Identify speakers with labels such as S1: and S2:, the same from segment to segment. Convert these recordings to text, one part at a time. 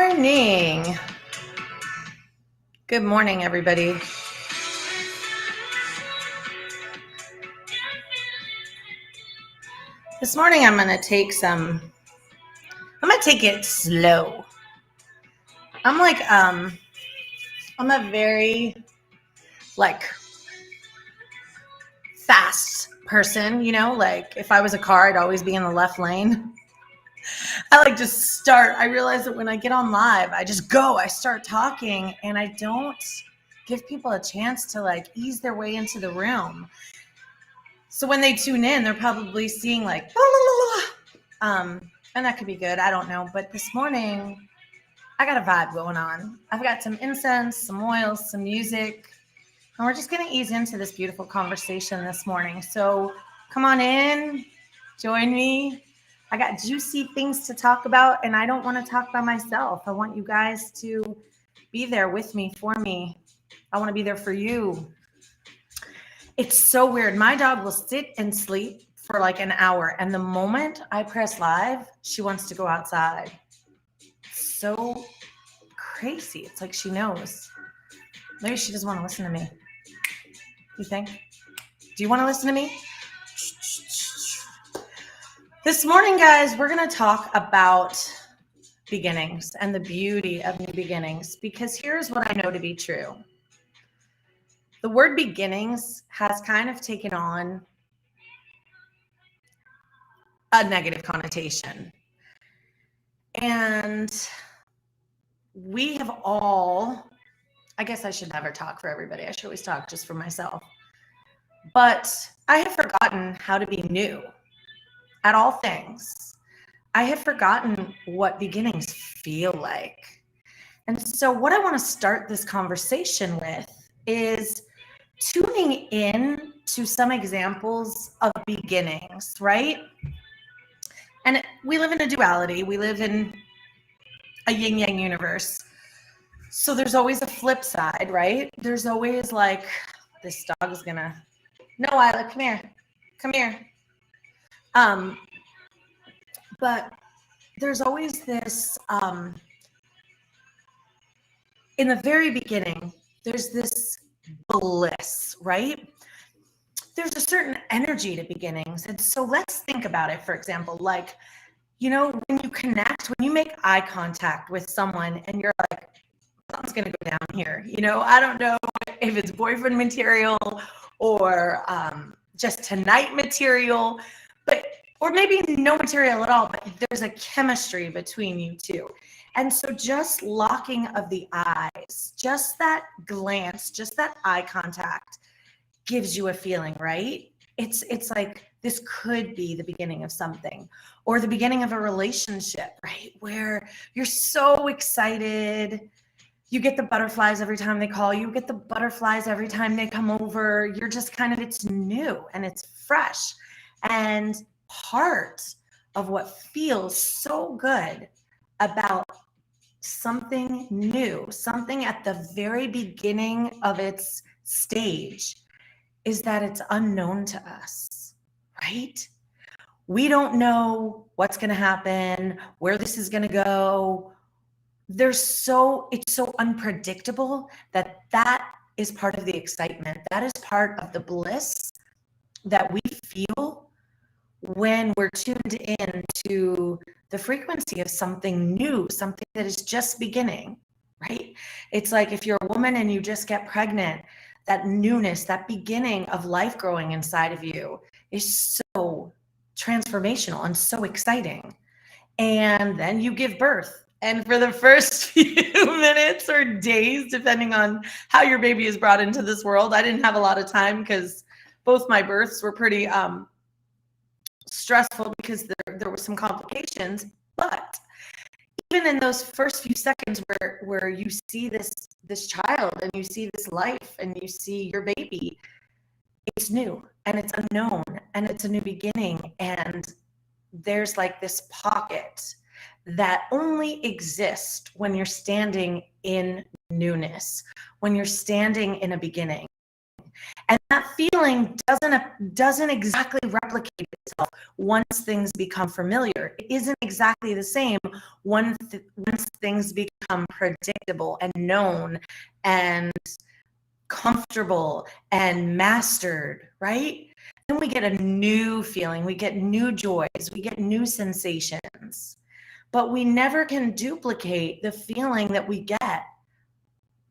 S1: morning. Good morning, everybody. This morning I'm going to take it slow. I'm a very fast person, like if I was a car, I'd always be in the left lane. I realize that when I get on live, I start talking and I don't give people a chance to ease their way into the room. So when they tune in, they're probably seeing and that could be good. I don't know. But this morning I got a vibe going on. I've got some incense, some oils, some music, and we're just going to ease into this beautiful conversation this morning. So come on in, join me. I got juicy things to talk about, and I don't want to talk by myself. I want you guys to be there with me, for me. I want to be there for you. It's so weird. My dog will sit and sleep for an hour, and the moment I press live, she wants to go outside. It's so crazy. It's like she knows. Maybe she doesn't want to listen to me. You think? Do you want to listen to me? This morning, guys, we're going to talk about beginnings and the beauty of new beginnings, because here's what I know to be true. The word beginnings has kind of taken on a negative connotation. And we have all, I guess I should never talk for everybody. I should always talk just for myself. But I have forgotten how to be new at all things. I have forgotten what beginnings feel like. And so what I want to start this conversation with is tuning in to some examples of beginnings, right? And we live in a duality. We live in a yin-yang universe. So there's always a flip side, right? There's always this dog is gonna, no, Isla, come here. Come here. But there's always this, in the very beginning, there's this bliss, right? There's a certain energy to beginnings. And so let's think about it, for example, when you connect, when you make eye contact with someone and you're like, something's going to go down here. I don't know if it's boyfriend material or just tonight material, or maybe no material at all, but there's a chemistry between you two. And so just locking of the eyes, just that glance, just that eye contact gives you a feeling, right? It's like this could be the beginning of something, or the beginning of a relationship, right? Where you're so excited. You get the butterflies every time they call you, get the butterflies every time they come over. You're just it's new and it's fresh. And part of what feels so good about something new, something at the very beginning of its stage, is that it's unknown to us, right? We don't know what's going to happen, where this is going to go. It's so unpredictable that is part of the excitement. That is part of the bliss that we feel when we're tuned in to the frequency of something new, something that is just beginning, right? It's like if you're a woman and you just get pregnant, that newness, that beginning of life growing inside of you is so transformational and so exciting. And then you give birth. And for the first few minutes or days, depending on how your baby is brought into this world, I didn't have a lot of time because both my births were pretty stressful because there were some complications. But even in those first few seconds where you see this child and you see this life and you see your baby, it's new and it's unknown and it's a new beginning. And there's this pocket that only exists when you're standing in newness, when you're standing in a beginning. And that feeling doesn't exactly replicate itself once things become familiar. It isn't exactly the same once things become predictable and known and comfortable and mastered, right? Then we get a new feeling, we get new joys, we get new sensations. But we never can duplicate the feeling that we get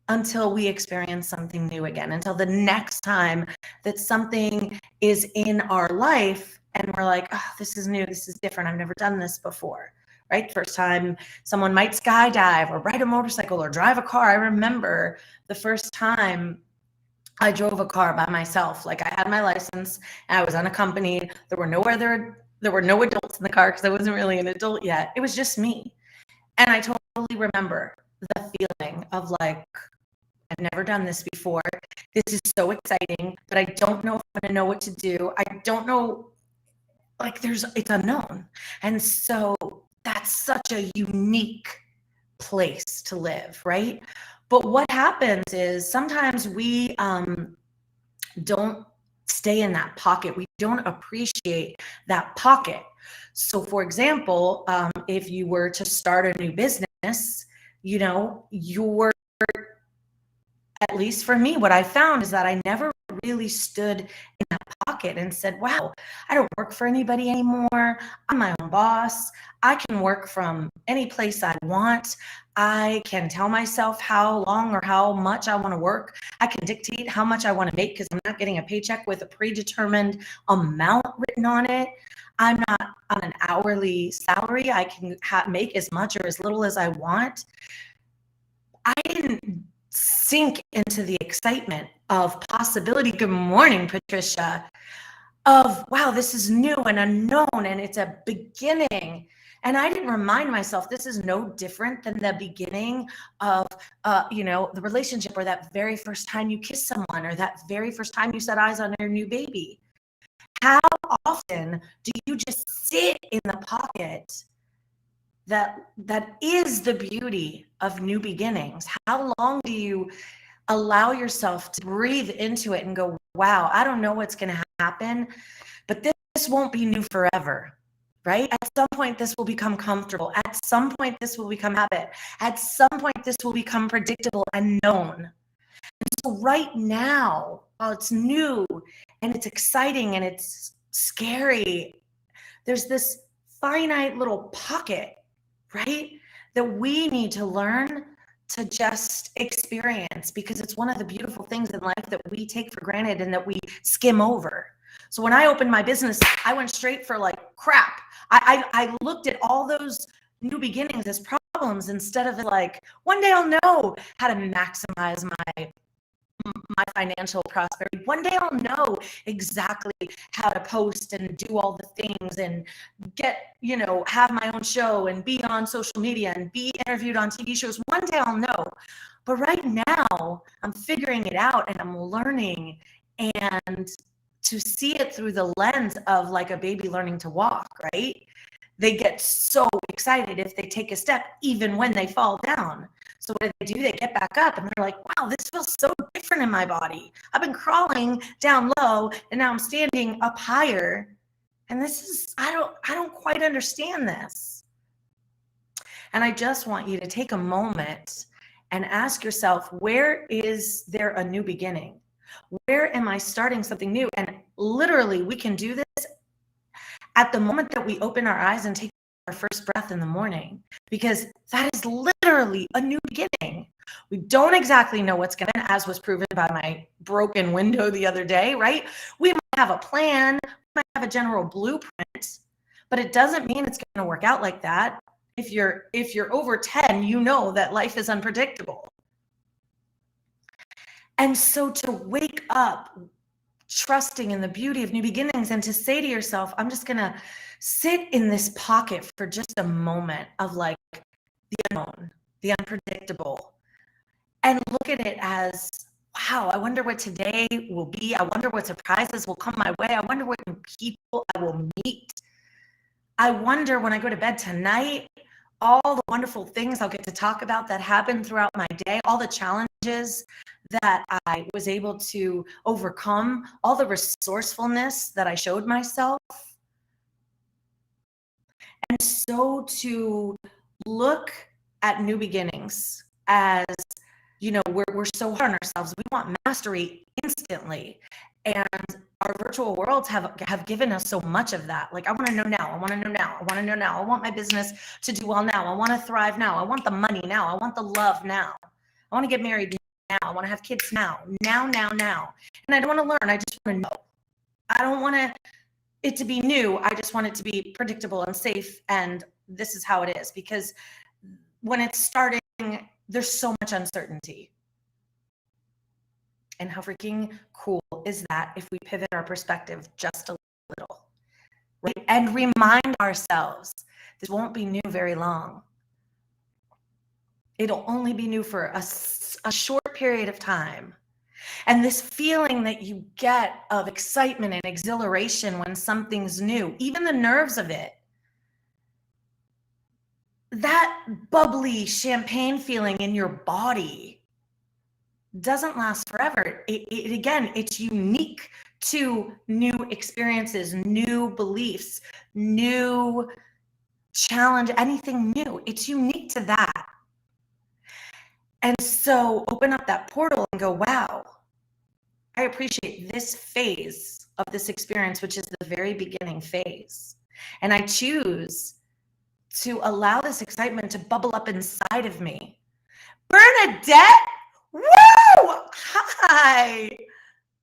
S1: until we experience something new again, until the next time that something is in our life and we're like, oh, this is new, this is different, I've never done this before, right? First time someone might skydive or ride a motorcycle or drive a car. I remember the first time I drove a car by myself. Like, I had my license and I was unaccompanied. There were no adults in the car because I wasn't really an adult yet. It was just me. And I totally remember the feeling of like, I've never done this before. This is so exciting, but I don't know if I'm going to know what to do. I don't know, like it's unknown. And so that's such a unique place to live, right? But what happens is sometimes we don't stay in that pocket. We don't appreciate that pocket. So for example, if you were to start a new business, you know, at least for me, what I found is that I never really stood in that pocket and said, wow, I don't work for anybody anymore. I'm my own boss. I can work from any place I want. I can tell myself how long or how much I want to work. I can dictate how much I want to make because I'm not getting a paycheck with a predetermined amount written on it. I'm not on an hourly salary. I can make as much or as little as I want. I didn't sink into the excitement of possibility. Good morning, Patricia. Of, wow, this is new and unknown and it's a beginning. And I didn't remind myself this is no different than the beginning of, the relationship, or that very first time you kiss someone, or that very first time you set eyes on your new baby. How often do you just sit in the pocket that is the beauty of new beginnings? How long do you allow yourself to breathe into it and go, wow, I don't know what's going to happen, but this won't be new forever, right? At some point, this will become comfortable. At some point, this will become habit. At some point, this will become predictable and known. And so right now, while it's new and it's exciting and it's scary, there's this finite little pocket, right, that we need to learn to just experience, because it's one of the beautiful things in life that we take for granted and that we skim over. So when I opened my business, I went straight for like crap. I looked at all those new beginnings as problems instead of like, one day I'll know how to maximize my financial prosperity. One day I'll know exactly how to post and do all the things and get, have my own show and be on social media and be interviewed on TV shows. One day I'll know. But right now I'm figuring it out and I'm learning, and to see it through the lens of like a baby learning to walk, right? They get so excited if they take a step, even when they fall down. So what do? They get back up and they're like, wow, this feels so different in my body. I've been crawling down low and now I'm standing up higher. And this is, I don't quite understand this. And I just want you to take a moment and ask yourself, where is there a new beginning? Where am I starting something new? And literally, we can do this at the moment that we open our eyes and take our first breath in the morning, because that is literally a new beginning. We don't exactly know what's going to, as was proven by my broken window the other day, right? We might have a plan, we might have a general blueprint, but it doesn't mean it's going to work out like that. If you're over 10, you know that life is unpredictable. And so to wake up trusting in the beauty of new beginnings, and to say to yourself, I'm just going to sit in this pocket for just a moment of like the unknown, the unpredictable, and look at it as, wow, I wonder what today will be. I wonder what surprises will come my way. I wonder what new people I will meet. I wonder when I go to bed tonight, all the wonderful things I'll get to talk about that happened throughout my day, all the challenges that I was able to overcome, all the resourcefulness that I showed myself. And so to look at new beginnings as, we're so hard on ourselves. We want mastery instantly. And our virtual worlds have given us so much of that. Like, I want to know now. I want to know now. I want to know now. I want my business to do well now. I want to thrive now. I want the money now. I want the love now. I want to get married now. I want to have kids now. Now. And I don't want to learn. I just want to know. I don't want it to be new. I just want it to be predictable and safe. And this is how it is. Because when it's starting, there's so much uncertainty. And how freaking cool is that if we pivot our perspective just a little, right? And remind ourselves, this won't be new very long. It'll only be new for a short period of time. And this feeling that you get of excitement and exhilaration when something's new, even the nerves of it, that bubbly champagne feeling in your body doesn't last forever. Again, it's unique to new experiences, new beliefs, new challenge, anything new. It's unique to that. And so open up that portal and go, wow, I appreciate this phase of this experience, which is the very beginning phase. And I choose to allow this excitement to bubble up inside of me. Bernadette, woo! Hi.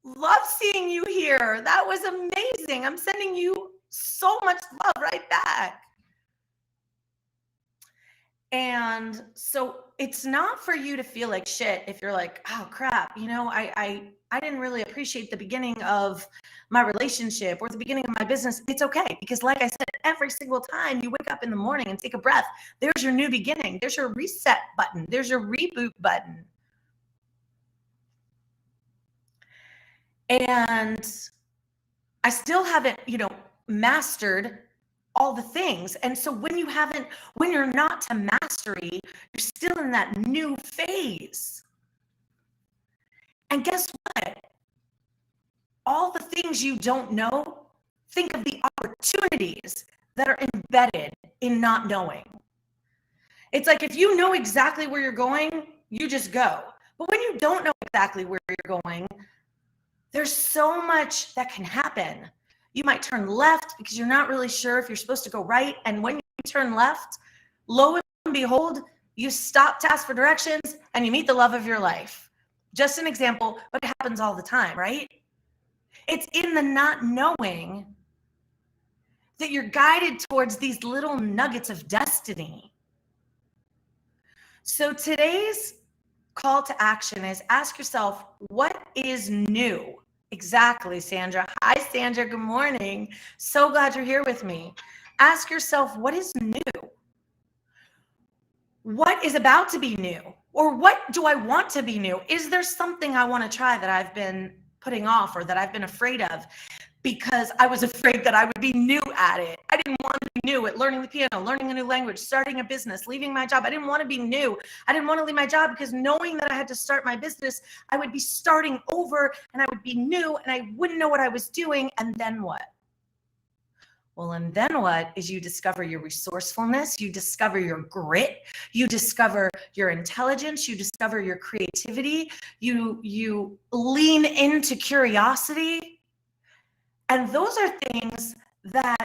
S1: Love seeing you here. That was amazing. I'm sending you so much love right back. And so it's not for you to feel like shit if you're like, oh crap, I didn't really appreciate the beginning of my relationship or the beginning of my business. It's okay, because like I said, every single time you wake up in the morning and take a breath, there's your new beginning. There's your reset button. There's your reboot button. And I still haven't, mastered all the things. And so when you're not to mastery, you're still in that new phase. And guess what? All the things you don't know, think of the opportunities that are embedded in not knowing. It's like, if you know exactly where you're going, you just go. But when you don't know exactly where you're going, there's so much that can happen. You might turn left because you're not really sure if you're supposed to go right. And when you turn left, lo and behold, you stop to ask for directions and you meet the love of your life. Just an example, but it happens all the time, right? It's in the not knowing that you're guided towards these little nuggets of destiny. So today's call to action is ask yourself, what is new? Exactly, Sandra. Hi, Sandra. Good morning. So glad you're here with me. Ask yourself, what is new? What is about to be new? Or what do I want to be new? Is there something I want to try that I've been putting off or that I've been afraid of because I was afraid that I would be new at it? I didn't want to be new at learning the piano, learning a new language, starting a business, leaving my job. I didn't want to be new. I didn't want to leave my job because knowing that I had to start my business, I would be starting over and I would be new and I wouldn't know what I was doing. And then what? Well, and then what is you discover your resourcefulness, you discover your grit, you discover your intelligence, you discover your creativity, you lean into curiosity. And those are things that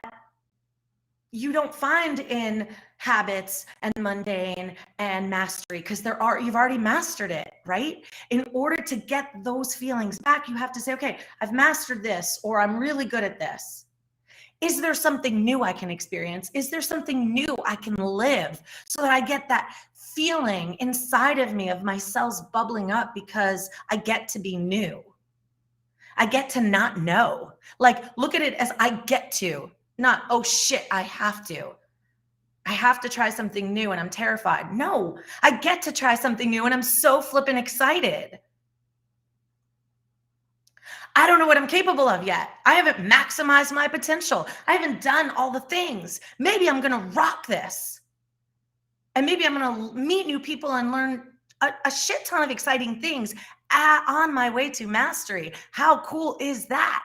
S1: you don't find in habits and mundane and mastery, because you've already mastered it, right? In order to get those feelings back, you have to say, okay, I've mastered this, or I'm really good at this. Is there something new I can experience? Is there something new I can live so that I get that feeling inside of me of my cells bubbling up because I get to be new? I get to not know. Like, look at it as I get to, not, oh shit, I have to. I have to try something new and I'm terrified. No, I get to try something new and I'm so flippin' excited. I don't know what I'm capable of yet. I haven't maximized my potential. I haven't done all the things. Maybe I'm going to rock this. And maybe I'm going to meet new people and learn a shit ton of exciting things on my way to mastery. How cool is that?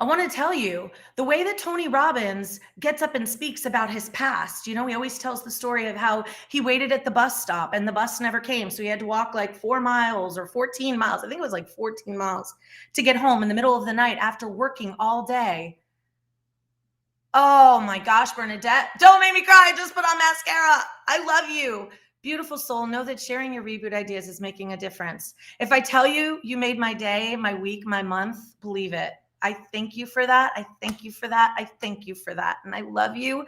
S1: I want to tell you the way that Tony Robbins gets up and speaks about his past. He always tells the story of how he waited at the bus stop and the bus never came. So he had to walk like 4 miles or 14 miles. I think it was like 14 miles to get home in the middle of the night after working all day. Oh my gosh, Bernadette, don't make me cry. Just put on mascara. I love you. Beautiful soul, know that sharing your reboot ideas is making a difference. If I tell you, you made my day, my week, my month, believe it. I thank you for that. I thank you for that. I thank you for that. And I love you.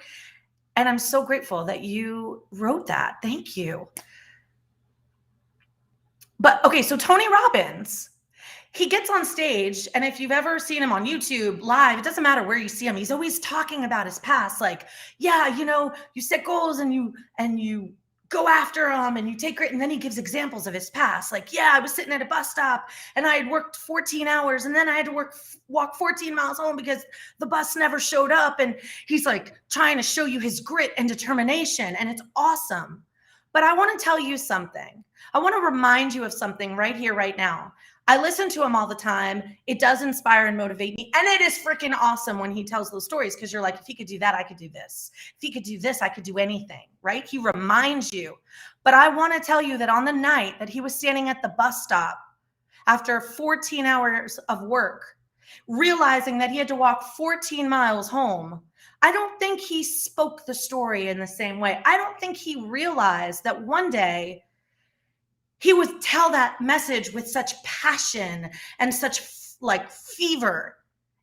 S1: And I'm so grateful that you wrote that. Thank you. But okay, so Tony Robbins, he gets on stage, and if you've ever seen him on YouTube live, it doesn't matter where you see him, he's always talking about his past. Like, yeah, you set goals and you go after them and you take it. And then he gives examples of his past. Like, yeah, I was sitting at a bus stop and I had worked 14 hours and then I had to walk 14 miles home because the bus never showed up. And he's like trying to show you his grit and determination. And it's awesome. But I want to tell you something. I want to remind you of something right here, right now. I listen to him all the time. It does inspire and motivate me. And it is freaking awesome when he tells those stories, because you're like, if he could do that, I could do this. If he could do this, I could do anything, right? He reminds you. But I want to tell you that on the night that he was standing at the bus stop after 14 hours of work, realizing that he had to walk 14 miles home, I don't think he spoke the story in the same way. I don't think he realized that one day he would tell that message with such passion and such like fever,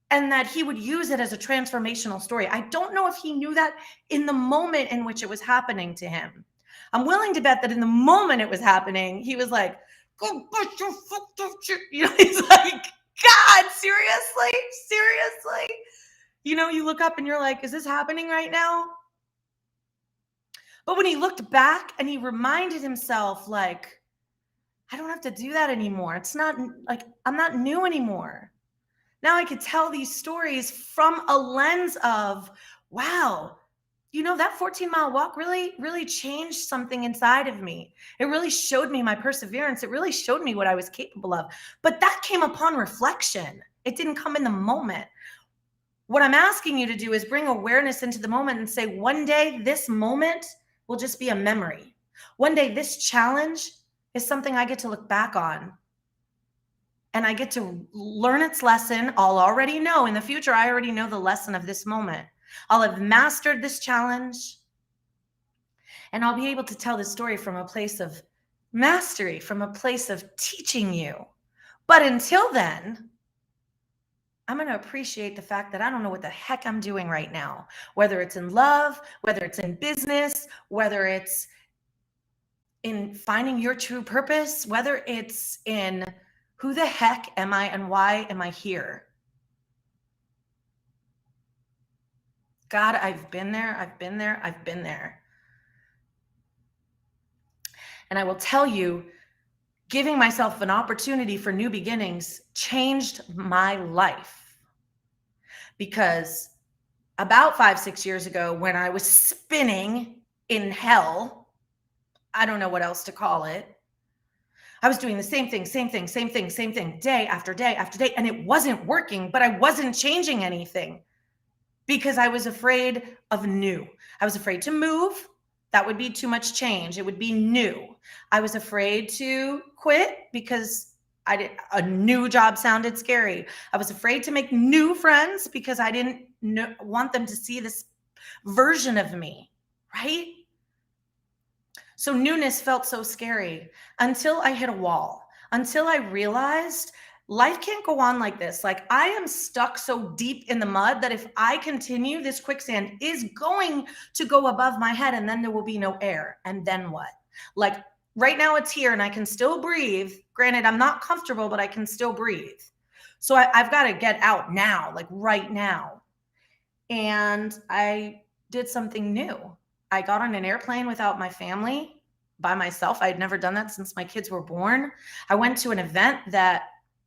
S1: and that he would use it as a transformational story. I don't know if he knew that in the moment in which it was happening to him. I'm willing to bet that in the moment it was happening, he was like, go put your fucked up shit. He's like, God, seriously? Seriously? You look up and you're like, is this happening right now? But when he looked back and he reminded himself, like, I don't have to do that anymore. It's not like I'm not new anymore. Now I could tell these stories from a lens of, wow, that 14-mile walk really, really changed something inside of me. It really showed me my perseverance. It really showed me what I was capable of. But that came upon reflection. It didn't come in the moment. What I'm asking you to do is bring awareness into the moment and say, one day this moment will just be a memory. One day this challenge is something I get to look back on, and I get to learn its lesson. I'll already know in the future. I already know the lesson of this moment. I'll have mastered this challenge, and I'll be able to tell this story from a place of mastery, from a place of teaching you. But until then, I'm going to appreciate the fact that I don't know what the heck I'm doing right now, whether it's in love, whether it's in business, whether it's in finding your true purpose, whether it's in who the heck am I and why am I here? God, I've been there. And I will tell you, giving myself an opportunity for new beginnings changed my life. Because about 5-6 years ago, when I was spinning in hell, I don't know what else to call it, I was doing the same thing, day after day after day. And it wasn't working, but I wasn't changing anything because I was afraid of new. I was afraid to move. That would be too much change. It would be new. I was afraid to quit because a new job sounded scary. I was afraid to make new friends because I didn't want them to see this version of me, right? So newness felt so scary until I hit a wall, until I realized life can't go on like this. Like, I am stuck so deep in the mud that if I continue, this quicksand is going to go above my head, and then there will be no air. And then what? Like, right now it's here and I can still breathe. Granted, I'm not comfortable, but I can still breathe. So I've got to get out now, like right now. And I did something new. I got on an airplane without my family, by myself. I had never done that since my kids were born. I went to an event that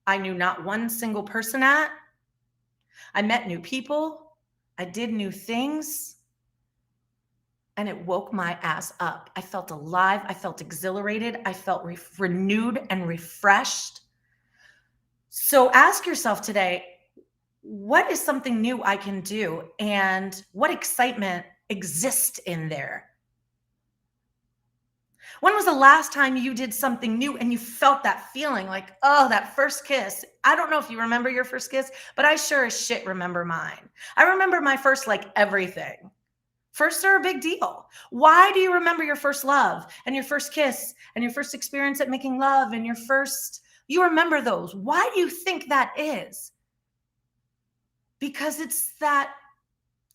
S1: I knew not one single person at. I met new people. I did new things. and it woke my ass up. I felt alive. I felt exhilarated. I felt renewed and refreshed. So ask yourself today, what is something new I can do? And what excitement exists in there? When was the last time you did something new and you felt that feeling like, oh, that first kiss? I don't know if you remember your first kiss, but I sure as shit remember mine. I remember my first, like, everything. Firsts are a big deal. Why do you remember your first love and your first kiss and your first experience at making love and you remember those? Why do you think that is? Because it's that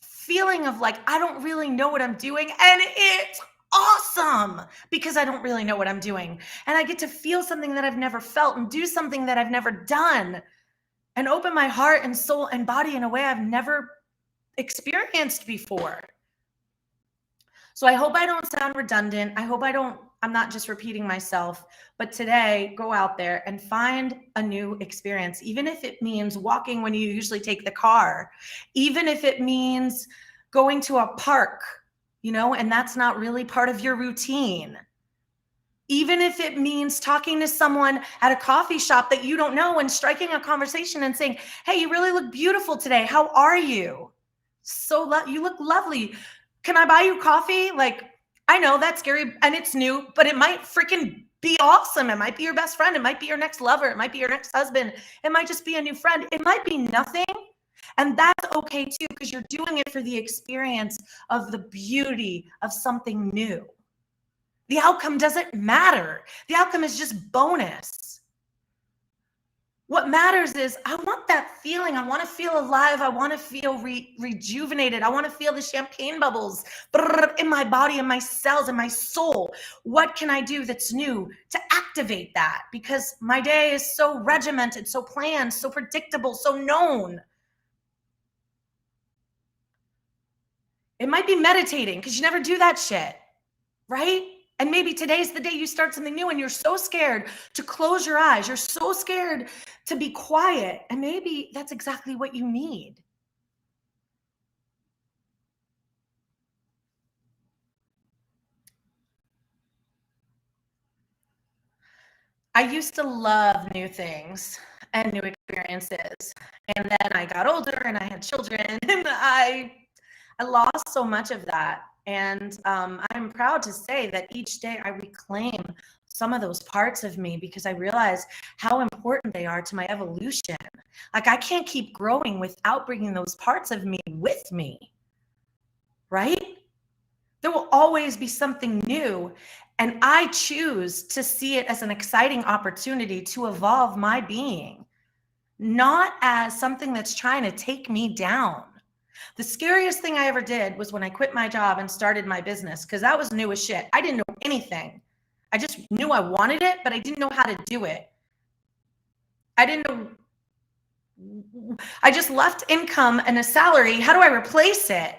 S1: feeling of like, I don't really know what I'm doing. And it's awesome because I don't really know what I'm doing. And I get to feel something that I've never felt and do something that I've never done and open my heart and soul and body in a way I've never experienced before. So I hope I don't sound redundant. I'm not just repeating myself, but today go out there and find a new experience, even if it means walking when you usually take the car, even if it means going to a park, and that's not really part of your routine. Even if it means talking to someone at a coffee shop that you don't know and striking a conversation and saying, hey, you really look beautiful today. How are you? You look lovely. Can I buy you coffee? Like, I know that's scary and it's new, but it might freaking be awesome. It might be your best friend. It might be your next lover. It might be your next husband. It might just be a new friend. It might be nothing. And that's okay too, because you're doing it for the experience of the beauty of something new. The outcome doesn't matter. The outcome is just bonus. What matters is I want that feeling. I want to feel alive. I want to feel rejuvenated. I want to feel the champagne bubbles in my body, in my cells, in my soul. What can I do that's new to activate that? Because my day is so regimented, so planned, so predictable, so known. It might be meditating because you never do that shit, right? And maybe today's the day you start something new and you're so scared to close your eyes. You're so scared to be quiet. And maybe that's exactly what you need. I used to love new things and new experiences. And then I got older and I had children and I lost so much of that. And I'm proud to say that each day I reclaim some of those parts of me because I realize how important they are to my evolution. Like, I can't keep growing without bringing those parts of me with me, right? There will always be something new. And I choose to see it as an exciting opportunity to evolve my being, not as something that's trying to take me down. The scariest thing I ever did was when I quit my job and started my business, because that was new as shit. I didn't know anything. I just knew I wanted it, but I didn't know how to do it. I didn't know. I just left income and a salary. How do I replace it?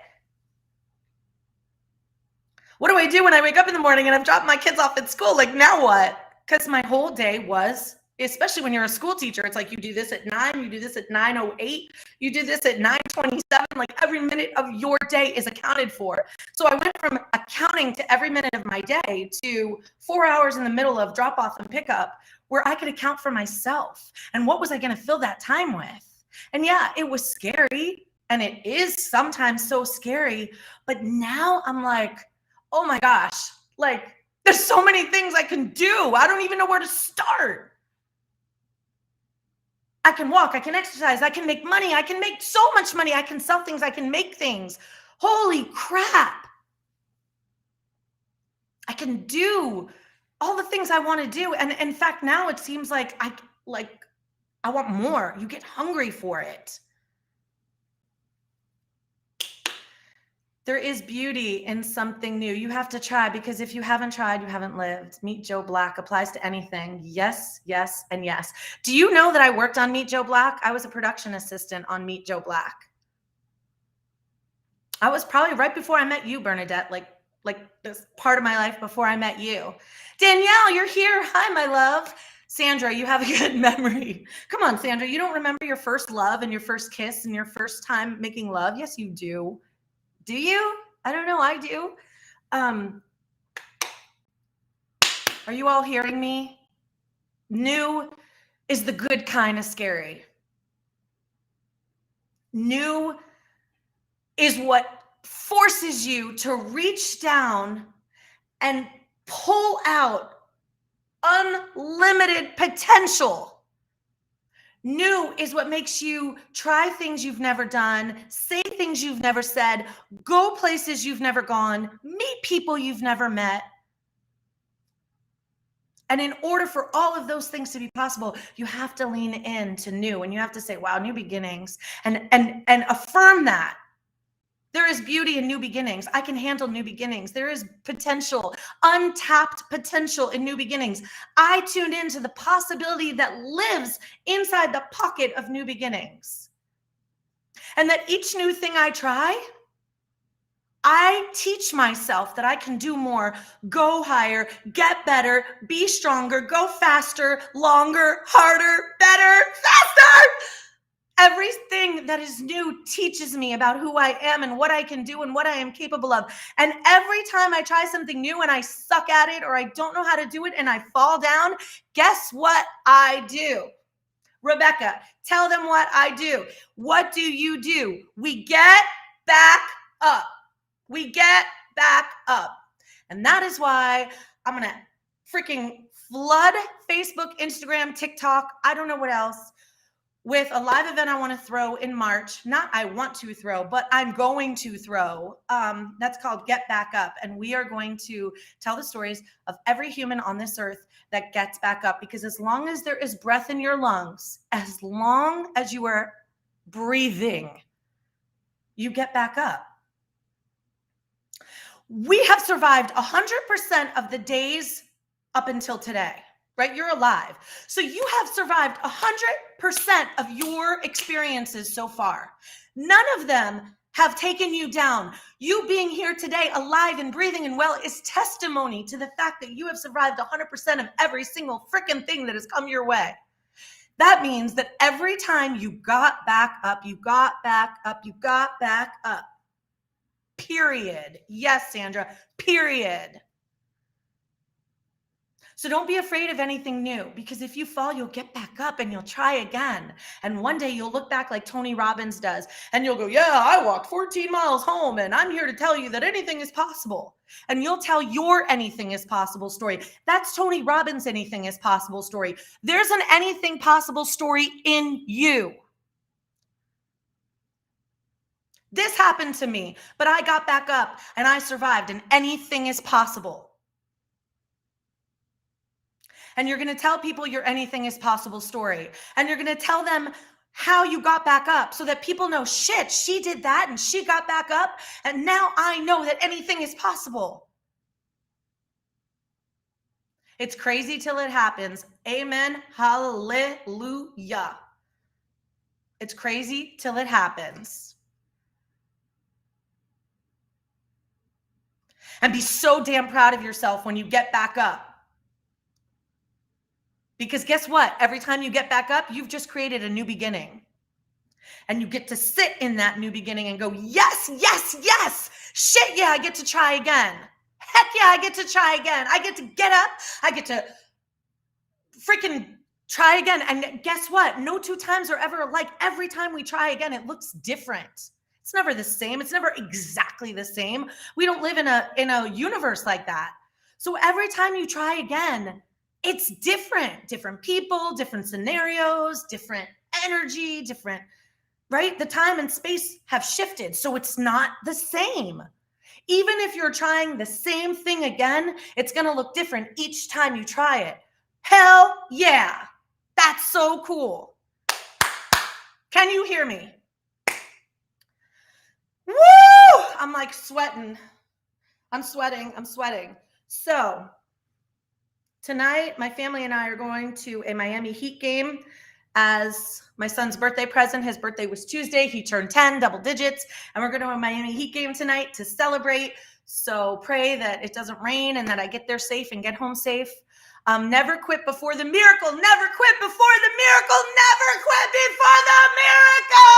S1: What do I do when I wake up in the morning and I've dropped my kids off at school? Like, now what? Because my whole day was, especially when you're a school teacher, it's like you do this at 9, you do this at 9:08, you do this at 9:27. Like, every minute of your day is accounted for. So I went from accounting to every minute of my day to 4 hours in the middle of drop off and pickup where I could account for myself. And what was I going to fill that time with? And yeah, it was scary. And it is sometimes so scary. But now I'm like, oh my gosh, like, there's so many things I can do. I don't even know where to start. I can walk, I can exercise, I can make money, I can make so much money, I can sell things, I can make things. Holy crap. I can do all the things I want to do. And in fact, now it seems like I want more. You get hungry for it. There is beauty in something new. You have to try, because if you haven't tried, you haven't lived. Meet Joe Black applies to anything. Yes, yes, and yes. Do you know that I worked on Meet Joe Black? I was a production assistant on Meet Joe Black. I was probably right before I met you, Bernadette, like this part of my life before I met you. Danielle, you're here. Hi, my love. Sandra, you have a good memory. Come on, Sandra. You don't remember your first love and your first kiss and your first time making love? Yes, you do. Do you? I don't know. I do. Are you all hearing me? New is the good kind of scary. New is what forces you to reach down and pull out unlimited potential. New is what makes you try things you've never done, say things you've never said, go places you've never gone, meet people you've never met. And in order for all of those things to be possible, you have to lean into new, and you have to say, wow, new beginnings, and affirm that. There is beauty in new beginnings. I can handle new beginnings. There is potential, untapped potential in new beginnings. I tuned into the possibility that lives inside the pocket of new beginnings. And that each new thing I try, I teach myself that I can do more, go higher, get better, be stronger, go faster, longer, harder, better, faster. Everything that is new teaches me about who I am and what I can do and what I am capable of. And every time I try something new and I suck at it or I don't know how to do it and I fall down, guess what I do? Rebecca, tell them what I do. What do you do? We get back up. We get back up. And that is why I'm going to freaking flood Facebook, Instagram, TikTok, I don't know what else, with a live event I want to throw in March. Not I want to throw, but I'm going to throw. That's called Get Back Up. And we are going to tell the stories of every human on this earth that gets back up. Because as long as there is breath in your lungs, as long as you are breathing, you get back up. We have survived 100% of the days up until today. Right? You're alive. So you have survived 100% of your experiences so far. None of them have taken you down. You being here today, alive and breathing and well, is testimony to the fact that you have survived 100% of every single freaking thing that has come your way. That means that every time you got back up, you got back up, you got back up. Period. Yes, Sandra, period. So don't be afraid of anything new, because if you fall, you'll get back up and you'll try again. And one day you'll look back like Tony Robbins does and you'll go, yeah, I walked 14 miles home and I'm here to tell you that anything is possible. And you'll tell your anything is possible story. That's Tony Robbins' anything is possible story. There's an anything possible story in you. This happened to me, but I got back up and I survived, and anything is possible. And you're going to tell people your anything is possible story. And you're going to tell them how you got back up so that people know, shit, she did that and she got back up. And now I know that anything is possible. It's crazy till it happens. Amen. Hallelujah. It's crazy till it happens. And be so damn proud of yourself when you get back up. Because guess what? Every time you get back up, you've just created a new beginning. And you get to sit in that new beginning and go, yes, yes, yes. Shit, yeah, I get to try again. Heck yeah, I get to try again. I get to get up. I get to freaking try again. And guess what? No two times are ever alike. Every time we try again, it looks different. It's never the same. It's never exactly the same. We don't live in a universe like that. So every time you try again, it's different people, different scenarios, different energy, different, right? The time and space have shifted. So it's not the same. Even if you're trying the same thing again, it's going to look different each time you try it. Hell yeah. That's so cool. Can you hear me? Woo! I'm like sweating. I'm sweating. So tonight, my family and I are going to a Miami Heat game as my son's birthday present. His birthday was Tuesday. He turned 10, double digits. And we're going to a Miami Heat game tonight to celebrate. So pray that it doesn't rain and that I get there safe and get home safe. Never quit before the miracle. Never quit before the miracle. Never quit before the miracle.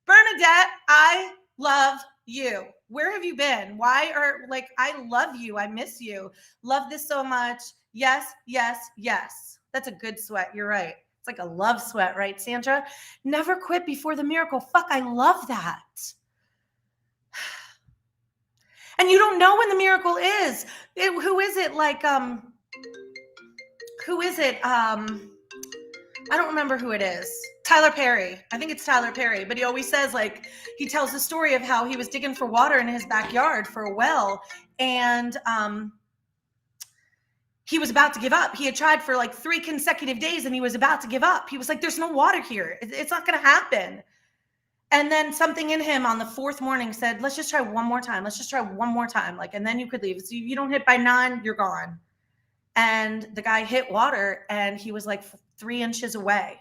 S1: Bernadette, I love you? Where have you been? Why are like, I love you. I miss you. Love this so much. Yes, yes, yes. That's a good sweat. You're right. It's like a love sweat, right, Sandra? Never quit before the miracle. Fuck, I love that. And you don't know when the miracle is. Who is it? Like, who is it? I don't remember who it is. Tyler Perry. I think it's Tyler Perry, but he always says, like, he tells the story of how he was digging for water in his backyard for a well, and he was about to give up. He had tried for like 3 consecutive days and he was about to give up. He was like, there's no water here. It's not going to happen. And then something in him on the 4th morning said, let's just try one more time. Let's just try one more time. Like, and then you could leave. So if you don't hit by 9, you're gone. And the guy hit water and he was like 3 inches away.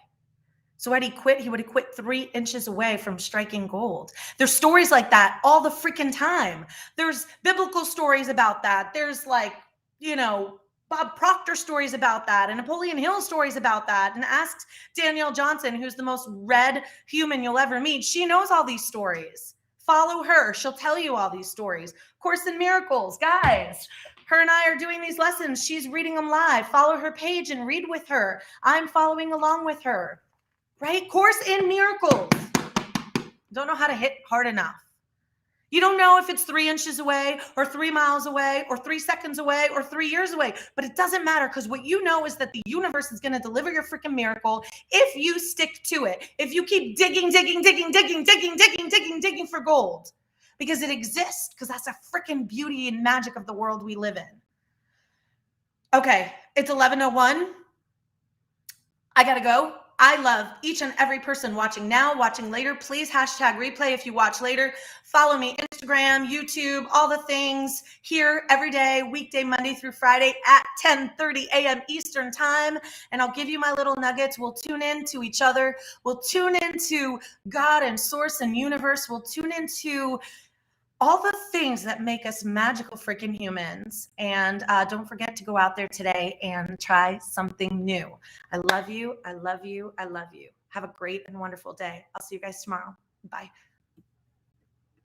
S1: So when he quit, he would have quit 3 inches away from striking gold. There's stories like that all the freaking time. There's biblical stories about that. There's like, you know, Bob Proctor stories about that and Napoleon Hill stories about that. And ask Danielle Johnson, who's the most read human you'll ever meet. She knows all these stories. Follow her. She'll tell you all these stories. Course in Miracles, guys. Her and I are doing these lessons. She's reading them live. Follow her page and read with her. I'm following along with her. Right? Course in Miracles. Don't know how to hit hard enough. You don't know if it's 3 inches away or 3 miles away or 3 seconds away or 3 years away, but it doesn't matter because what you know is that the universe is going to deliver your freaking miracle if you stick to it. If you keep digging for gold, because it exists, because that's a freaking beauty and magic of the world we live in. Okay, it's 11:01. I got to go. I love each and every person watching now, watching later. Please hashtag replay if you watch later. Follow me, Instagram, YouTube, all the things here every day, weekday, Monday through Friday at 10:30 a.m. Eastern time. And I'll give you my little nuggets. We'll tune in to each other. We'll tune into God and source and universe. We'll tune into all the things that make us magical freaking humans. And don't forget to go out there today and try something new. I love you. I love you. I love you. Have a great and wonderful day. I'll see you guys tomorrow. Bye.